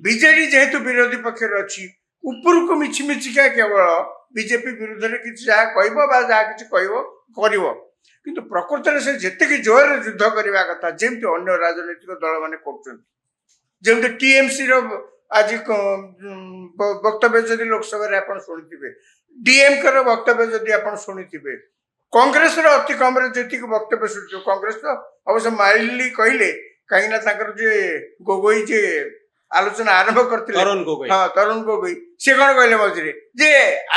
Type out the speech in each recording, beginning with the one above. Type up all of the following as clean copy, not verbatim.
BJD ଯେହେତୁ ବିରୋଧୀ ପକ୍ଷରେ ଅଛି ଉପରକୁ ମିଛିମିଛିକା କେବଳ ବିଜେପି ବିରୁଦ୍ଧରେ କିଛି ଯାହା କହିବ ବା ଯାହା କିଛି କହିବ କରିବ, କିନ୍ତୁ ପ୍ରକୃତରେ ସେ ଯେତିକି ଜୋରରେ ଯୁଦ୍ଧ କରିବା କଥା ଯେମିତି ଅନ୍ୟ ରାଜନୈତିକ ଦଳମାନେ କରୁଛନ୍ତି, ଯେମିତି ଟିଏମସି ର ଆଜି ବକ୍ତବ୍ୟ ଯଦି ଲୋକସଭାରେ ଆପଣ ଶୁଣିଥିବେ, ଡିଏମକେ ର ବକ୍ତବ୍ୟ ଯଦି ଆପଣ ଶୁଣିଥିବେ, କଂଗ୍ରେସର ଅତି କମରେ ଯେତିକି ବକ୍ତବ୍ୟ ଶୁଣିଥିବେ, କଂଗ୍ରେସ ତ ଅବଶ୍ୟ ମାଇଲି କହିଲେ କାହିଁକି ନା ତାଙ୍କର ଯେ ଗୋଗୋଇ ଯେ ଆଲୋଚନା ଆରମ୍ଭ କରିଥିଲେ ତରୁଣ ଗୋଗୋଇ ସେ କଣ କହିଲେ ମଝିରେ ଯେ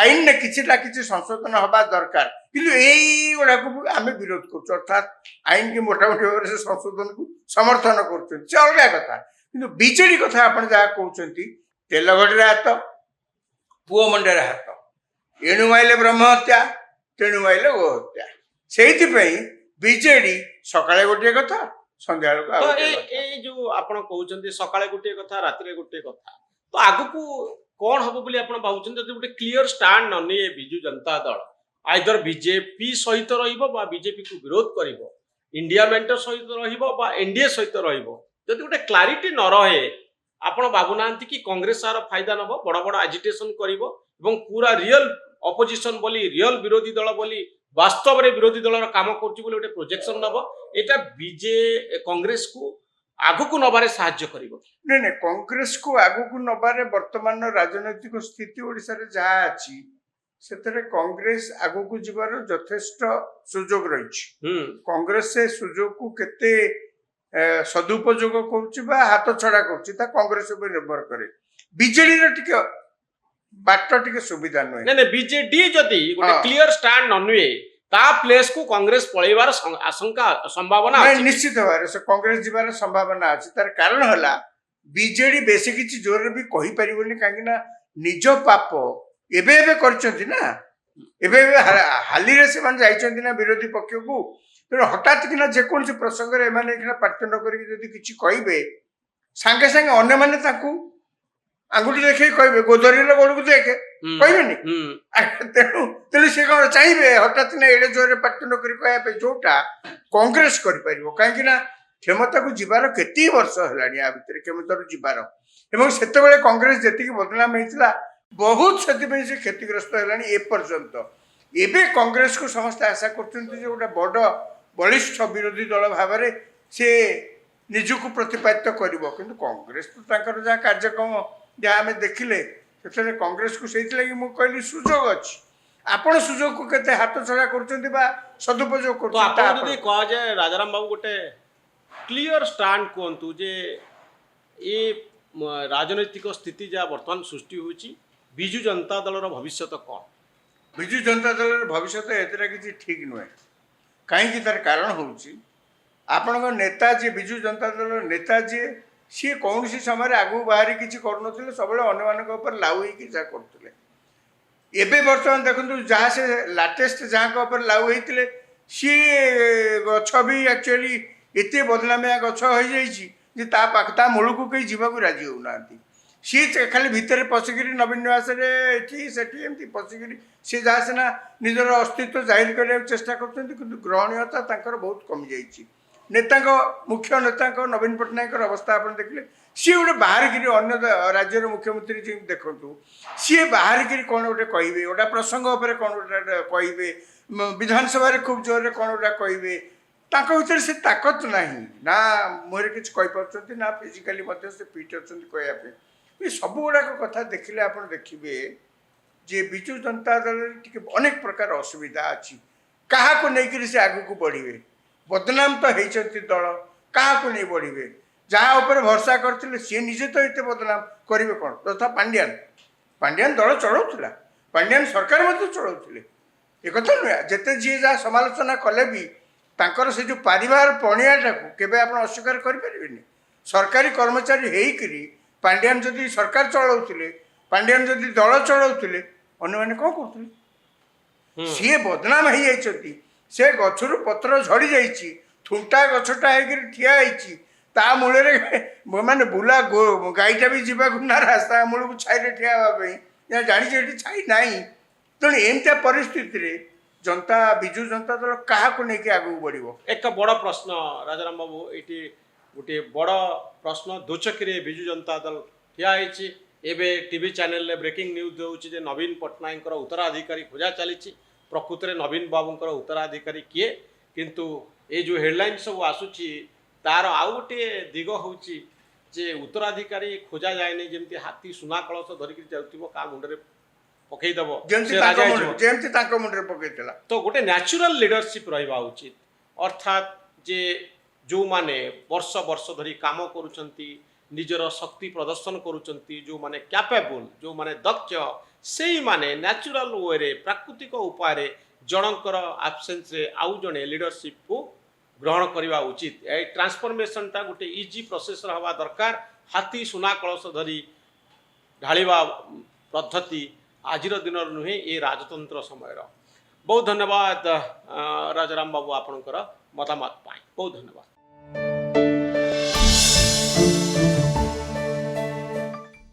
ଆଇନରେ କିଛି ନା କିଛି ସଂଶୋଧନ ହବା ଦରକାର, କିନ୍ତୁ ଏଇଗୁଡାକୁ ଆମେ ବିରୋଧ କରୁଛୁ, ଅର୍ଥାତ୍ ଆଇନ କି ମୋଟାମୋଟି ଭାବରେ ସେ ସଂଶୋଧନକୁ ସମର୍ଥନ କରୁଛନ୍ତି, ସେ ଅଲଗା କଥା। କିନ୍ତୁ ବିଜେଡି କଥା ଆପଣ ଯାହା କହୁଛନ୍ତି, ତେଲ ଘଡ଼ିରେ ହାତ, ପୁଅ ମୁଣ୍ଡରେ ହାତ, ଏଣୁ ମାଇଲେ ବ୍ରହ୍ମ ହତ୍ୟା, ତେଣୁ ମାଇଲେ ଗୋ ହତ୍ୟା। ସେଇଥିପାଇଁ ବିଜେଡି ସକାଳେ ଗୋଟିଏ କଥା, ସନ୍ଧ୍ୟାବେଳକୁ ଆଉ ଏଇ ଯୋଉ ଆପଣ କହୁଛନ୍ତି ସକାଳେ ଗୋଟିଏ କଥା ରାତିରେ ଗୋଟିଏ କଥା, ତ ଆଗକୁ କଣ ହବ ବୋଲି ଆପଣ ଭାବୁଛନ୍ତି? ଯଦି ଗୋଟେ କ୍ଲିୟର ଷ୍ଟାଣ୍ଡ ନ ନିଏ ବିଜୁ ଜନତା ଦଳ, ଆଇଦର ବିଜେପି ସହିତ ରହିବ ବା ବିଜେପି କୁ ବିରୋଧ କରିବ, इंडिया मेंटर सहित रहा एनडीए सहित रही गोटे क्लारिटी न रहे, आपण भावुना कि कांग्रेस सार फायदा नब बड़ बड़ एजिटेशन कर पूरा रियल अपोजिशन बोली रियल विरोधी दल बोली वास्तव में विरोधी दल काम कर प्रोजेक्शन नब एटा बीजे कांग्रेस को आगु नबारे साहाय्य करिवो। नहीं नहीं, कांग्रेस को आगु नबारे वर्तमान राजनैतिक स्थिति ओडिसा रे जहा अछि सेतरे कांग्रेस आगु को जीवार यथेष्ट सुजोग रही। कांग्रेस से सुजोग को केते सदुपयोग करुछि बा हाथ छड़ा करुछि ता कांग्रेस ऊपर निर्भर करे। बीजेडी रे टिके बाट टिके सुविधा नै। नै नै, बीजेडी जदी गोटे क्लियर स्टैंड न नुए ता प्लेस को कांग्रेस पळेबार आशंका संभावना अछि। निश्चित भाबरे से कांग्रेस जीवार संभावना अछि। तार कारण हला बीजेडी बेसी किछि जोर भी कहि परिबोनी, काहे ना निज पाप एबे एबे करछन्ति ना, एबे एबे हाली रे से मान जाइछन्ति ना विरोधी पक्ष को, तो हठात कि ना जे कोनसे प्रसंग रे माने कि पार्टी न करी जदी किछि कहिबे संगे संगे अन्य माने ताकू आंगुठी देखै कहबे गोदरी रे गोड़ को देखे कहबेनी। तेनु तेनु से कोन चाहिबे हठात ना एडे जोरे पार्टी न करी कहया पे जोटा कांग्रेस करि परिबो, काहे कि ना क्षमता को जीवार केती वर्ष हलानी आ भितर क्षमता को जीवार एवं सेते बेले कांग्रेस जेतिकी बदनाम हेतिला बहुत से क्षतिग्रस्त है ए पर्यंत। एबे कांग्रेस को समस्त आशा करते गोटे बड़ बलिष्ठ विरोधी दल भाव से निजक प्रतिपादित कर, किंतु कांग्रेस तो तांकर जहाँ कार्यक्रम जहाँ आम देखिले से कांग्रेस को से कहली सुजोग अच्छी, आपण सुजोग को केते हाथ छड़ा करछन्ति बा सदुपयोग करछन्ति। तो आपण जदी कह जाय राजाराम बाबू गोटे क्लियर स्टैंड कोंतु जे ए राजनैतिक स्थिति जहाँ वर्तमान सृष्टि होची बिजु जनता दल भविष्य कौन? बिजु जनता दल भविष्य एतरा किसी ठीक नुहे। कहीं तार कारण होची आपण नेता जी बिजु जनता दल नेता जी सी कौन सी समय आगू बाहरी किसी करुन सब अन्य लाउ हो करते। एबे वर्तमान देखो जहाँ से लाटेस्ट जहाँ लाउ होते सी गछ भी एक्चुअली एत बदनामिया गछ हो जाता मूल को कहीं जावाक राजी होना। सी खाली भितर पशिक नवीन निवास एमती पशिक सी जहाँ सीना निजर अस्तित्व जाहिर करने चेष्टा कर ग्रहणीयता बहुत कमी जाइए। नेता मुख्य नेता नवीन पट्टनायक अवस्था आप देखिले सी गोटे बाहर गिरी अन्य राज्यर मुख्यमंत्री जी देखु सी बाहर गिरी कौन गोटे कहे गोटा प्रसंग कौन गोटे कहे विधानसभा खूब जोर कौन गोटा कहे भर से ताकत ना मुहर कि कहीपर ना फिजिकाली से फिट अच्छा कहवाई। ये सब गुड़ाक कथा देखिले आप देखिए जे बिजु जनता दल टी अनेक प्रकार असुविधा अच्छी। क्या लेकिन से आग को बढ़े बदनाम तो होती दल क्या नहीं बढ़े जहाँ उपर भरसा करते सी निजे तो ये बदनाम करेंगे कौन तथा पांड्यान पांड्यान दल चलाऊला पांड्यान सरकार मत चलाऊले एक नुहे जिते जी जहाँ समालोचना कले भी तांकर से जो पारिवार पणियाटा को केबे आप अस्वीकार करें। सरकारी कर्मचारी होकरी पांड्यान जदि सरकार चलाऊले पांड्यान जदि दल चलाऊले अन्य मैंने कौन करते सी बदनाम हो जाती से गचरू पत्र झड़ी जाइए थुंटा गछटा होकर ठिया ता मूल माने बुला गाईटा भी जावाक ना रास्ता मूल को छाई ठिया जानी छाई ना तेणु एमती परिस्थिति जनता बिजु जनता दल क्या आगे बढ़ो। एक बड़ प्रश्न राजाराम बाबू ये गोटे बड़ प्रश्न दोचकी बिजु जनता दल ଠିଆ ହେଇଛି। ଏବେ टीवी चैनल ब्रेकिंग न्यूज देउछि जे नवीन पट्टनायक उत्तराधिकारी खोजा चली। प्रकृत में नवीन बाबूंकर उत्तराधिकारी किए, किंतु ये जो हेडलाइन सब आसुची तार आउ गोटे दिग होउची जे उत्तराधिकारी खोजा जाए जमी हाथी सुना कलश धरिक जाउथिबो का मुंडरे पकईदेव ଯେମିତି ତାଙ୍କ ମୁଣ୍ଡରେ ପକେଇଥିଲା। तो गोटे न्याचुराल लीडरशिप रहा उचित। अर्थात जे जो माने वर्ष वर्ष धरी काम करुचंती, निजर शक्ति प्रदर्शन करुचंती, जो माने कैपेबल, जो माने दक्ष, से माने न्याचुराल वे रे प्राकृतिक उपाय रे जनकर आब्सेंस रे आउ जने लीडरशिप को ग्रहण करवा उचित। ए ट्रांसफॉर्मेशन टा गोटे इजी प्रोसेस हवा दरकार। हाथी सुना कलश धरी ढालिबा पद्धति आजिर दिन नुहे ये राजतंत्र समय। बहुत धन्यवाद राजाराम बाबू आपणकर मतामत पाई, बहुत धन्यवाद।